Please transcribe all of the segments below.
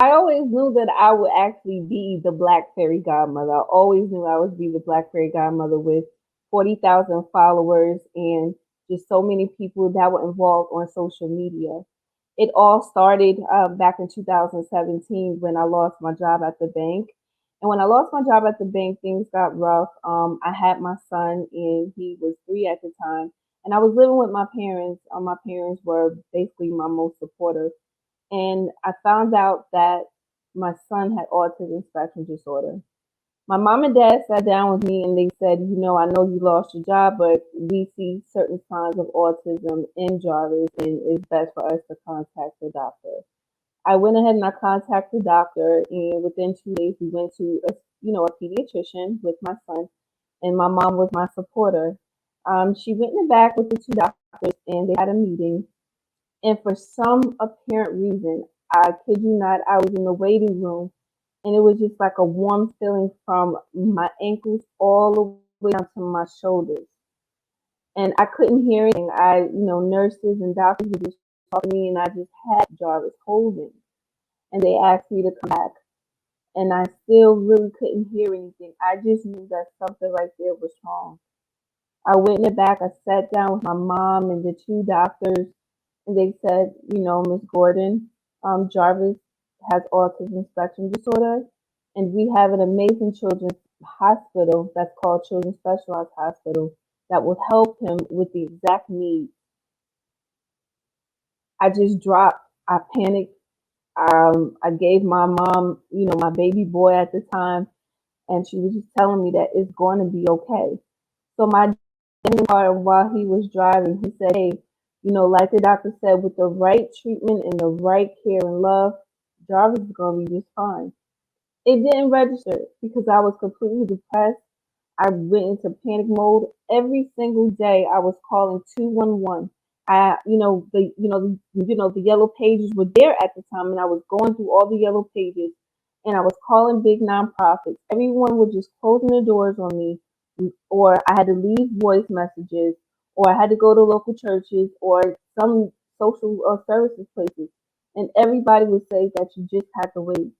I always knew that I would actually be the Black Fairy Godmother. I always knew I would be the Black Fairy Godmother with 40,000 followers and just so many people that were involved on social media. It all started back in 2017 when I lost my job at the bank. And when I lost my job at the bank, things got rough. I had my son, and he was 3 at the time. And I was living with my parents. My parents were basically my most supportive, and I found out that my son had autism spectrum disorder. My mom and dad sat down with me and they said, I know you lost your job, but we see certain signs of autism in Jarvis, and it's best for us to contact the doctor. I went ahead and I contacted the doctor, and within 2 days we went to a pediatrician with my son, and my mom was my supporter. She went in the back with the two doctors, and they had a meeting, and for some apparent reason, I kid you not, I was in the waiting room, and it was just like a warm feeling from my ankles all the way down to my shoulders. And I couldn't hear anything. Nurses and doctors were just talking to me, and I just had Jarvis holding. And they asked me to come back. And I still really couldn't hear anything. I just knew that something right there was wrong. I went in the back, I sat down with my mom and the two doctors, and they said, Miss Gordon, Jarvis has autism spectrum disorder, and we have an amazing children's hospital that's called Children's Specialized Hospital that will help him with the exact needs. I just dropped. I panicked. I gave my mom, my baby boy at the time, and she was just telling me that it's going to be okay. So my dad, while he was driving, he said, "Hey, like the doctor said, with the right treatment and the right care and love, Jarvis is going to be just fine." It didn't register because I was completely depressed. I went into panic mode. Every single day I was calling 211. The yellow pages were there at the time, and I was going through all the yellow pages, and I was calling big nonprofits. Everyone was just closing the doors on me, or I had to leave voice messages, or I had to go to local churches or some social services places, and everybody would say that you just had to wait.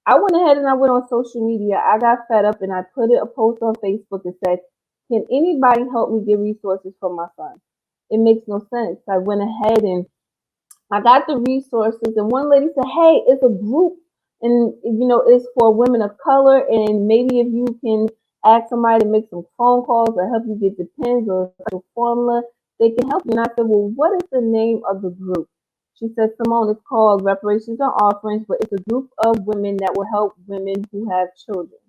I went ahead and I went on social media. I got fed up and I put a post on Facebook that said, "Can anybody help me get resources for my son?" It makes no sense. I went ahead and I got the resources, and one lady said, "Hey, it's a group, and it's for women of color, and maybe if you can ask somebody to make some phone calls or help you get the pins or a special formula, they can help you." And I said, "Well, what is the name of the group?" She said, "Simone, it's called Reparations and Offerings, but it's a group of women that will help women who have children."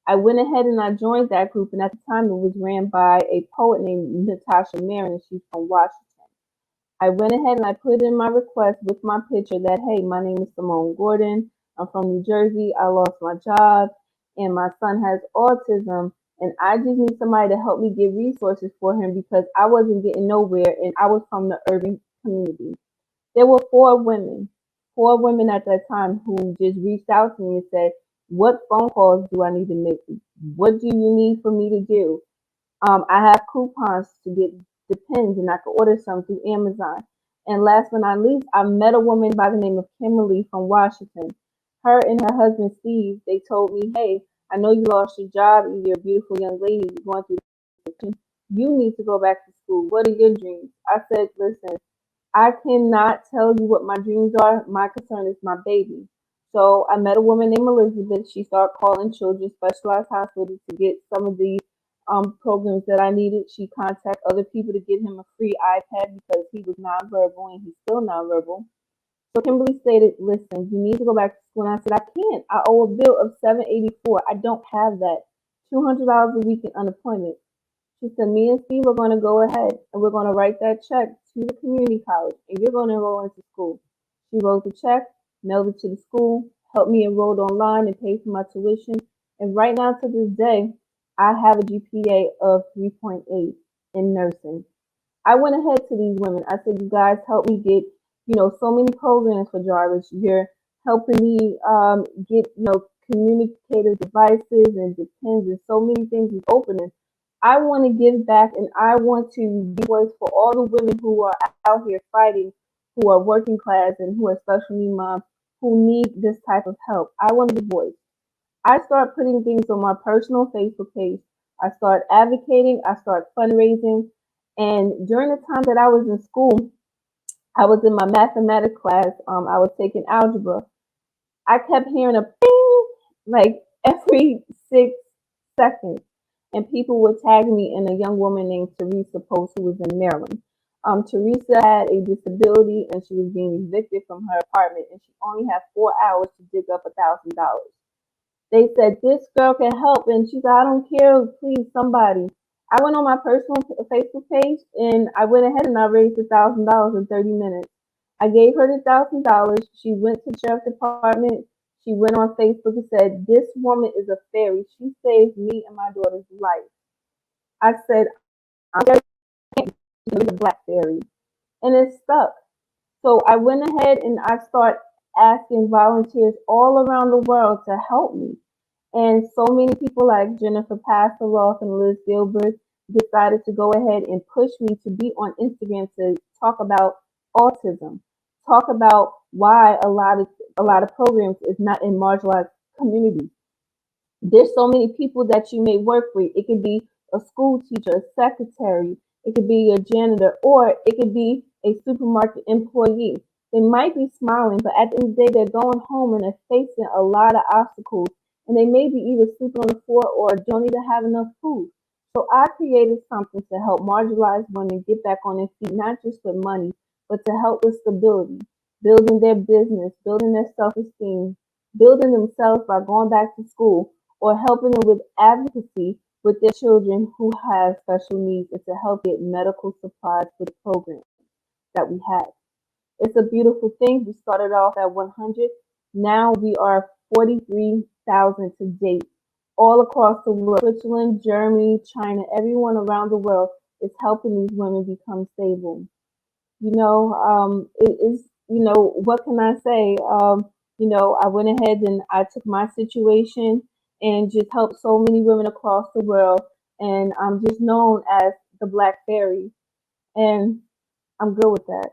I went ahead and I joined that group, and at the time it was ran by a poet named Natasha Marin, and she's from Washington. I went ahead and I put in my request with my picture that, "Hey, my name is Simone Gordon. I'm from New Jersey. I lost my job, and my son has autism, and I just need somebody to help me get resources for him because I wasn't getting nowhere, and I was from the urban community." There were four women at that time who just reached out to me and said, "What phone calls do I need to make? What do you need for me to do? I have coupons to get the pins, and I could order some through Amazon." And last but not least, I met a woman by the name of Kimberly from Washington. Her and her husband Steve, they told me, "Hey, I know you lost your job and you're a beautiful young lady. You're going through this. You need to go back to school. What are your dreams?" I said, "Listen, I cannot tell you what my dreams are. My concern is my baby." So I met a woman named Elizabeth. She started calling Children's Specialized Hospital to get some of the programs that I needed. She contacted other people to get him a free iPad because he was nonverbal and he's still nonverbal. So Kimberly stated, "Listen, you need to go back to school." And I said, "I can't. I owe a bill of $784. I don't have that. $200 a week in unemployment." She said, "Me and Steve are going to go ahead and we're going to write that check to the community college and you're going to enroll into school." She wrote the check, mailed it to the school, helped me enroll online and pay for my tuition. And right now to this day, I have a GPA of 3.8 in nursing. I went ahead to these women. I said, "You guys help me get, so many programs for Jarvis. You're helping me get, communicative devices and depends and so many things is opening. I want to give back and I want to be voice for all the women who are out here fighting, who are working class and who are special needs moms, who need this type of help. I wanted a voice. I start putting things on my personal Facebook page. I start advocating. I start fundraising. And during the time that I was in school, I was in my mathematics class. I was taking algebra. I kept hearing a ping like every 6 seconds, and people would tag me and a young woman named Teresa Post who was in Maryland. Teresa had a disability and she was being evicted from her apartment, and she only had 4 hours to dig up $1,000. They said this girl can help, and she said, I don't care, please, somebody. I went on my personal Facebook page and I went ahead and I raised $1,000 in 30 minutes. I gave her the $1,000. She went to the sheriff's department. She went on Facebook and said, "This woman is a fairy. She saved me and my daughter's life." I said, "I'm very she's a black fairy," and it stuck. So I went ahead and I started asking volunteers all around the world to help me. And so many people like Jennifer Passeroff and Liz Gilbert decided to go ahead and push me to be on Instagram to talk about autism, talk about why a lot of programs is not in marginalized communities. There's so many people that you may work with. It could be a school teacher, a secretary, it could be a janitor, or it could be a supermarket employee. They might be smiling, but at the end of the day, they're going home and they're facing a lot of obstacles. And they may be either sleeping on the floor or don't even have enough food. So I created something to help marginalized women get back on their feet, not just with money, but to help with stability, building their business, building their self esteem, building themselves by going back to school, or helping them with advocacy with their children who have special needs, and to help get medical supplies for the program that we have. It's a beautiful thing. We started off at 100. Now we are 43,000 to date, all across the world. Switzerland, Germany, China, everyone around the world is helping these women become stable. It is, what can I say? I went ahead and I took my situation and just helped so many women across the world. And I'm just known as the Black Fairy. And I'm good with that.